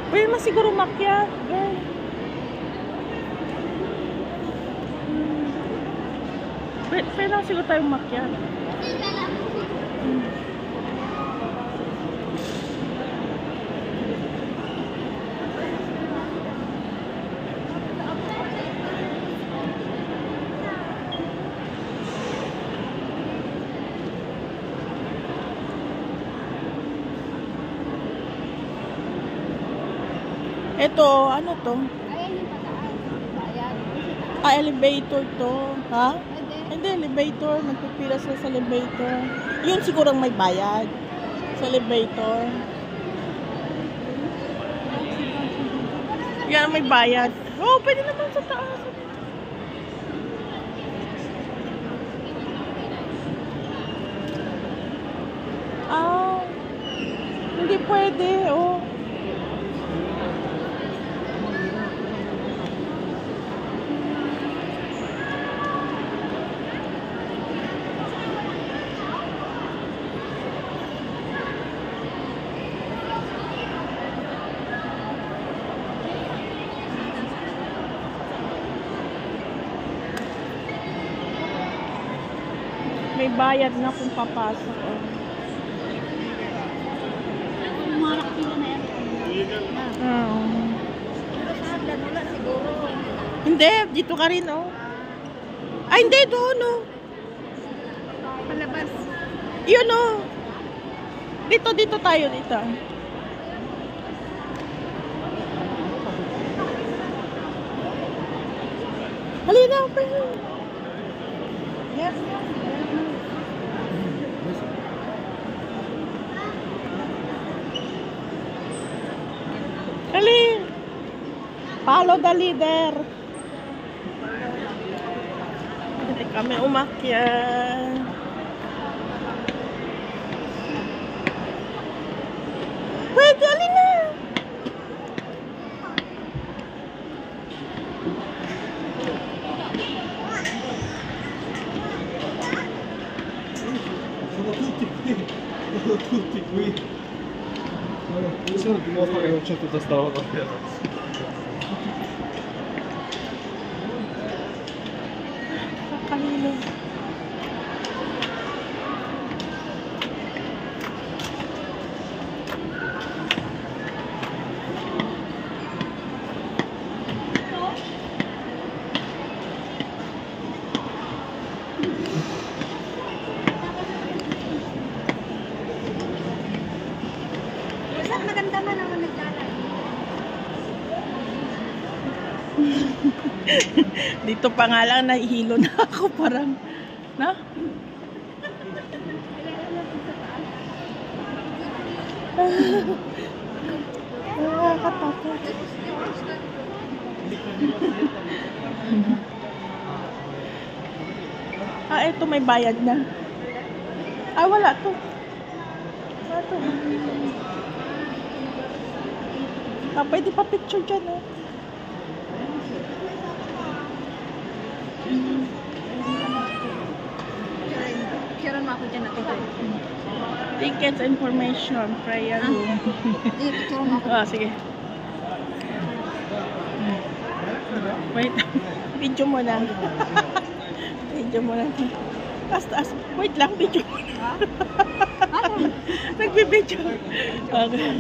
Pwede naman siguro makyat, girl. Pwede naman siguro tayong makyat. Ito, ano to? Ayan yung pataas. Ayan. Ah, elevator to. Ha? Hindi, elevator. Nagpipila sila sa elevator. Yun sigurang may bayad. Sa elevator. Yan, may bayad. Oh, pwede naman sa taas. Ah, hindi pwede. Oh. May bayad na kung papasok. Oh. Umarak sila na yan. Sa hagdan wala siguro. Hindi, dito ka rin, oh. Ay, hindi, doon, oh. Palabas. Yun, oh. Dito tayo, dito. Halina, pwede. Yes. Dali. Follow the leader. Hindi kami umakyat. Pwede, alin na. Sono tutti qui. Questo dimostra che non c'è tutta sta roba qui. Kakahilo. Basta maganda man naman naglalay. Dito pa nga lang nahihilo na ako parang na? Nakakatakot. Ah, eto may bayad na. Ah, wala to. Wala to. Ah, pwede pa picture dyan, oh. Kira mo ako dyan natin. Tickets, information, prayer room. Kira mo ako. Ah, sige. Wait, video mo na. Video mo na. Taas. Wait lang, video mo na. Nagbibideo. Okay.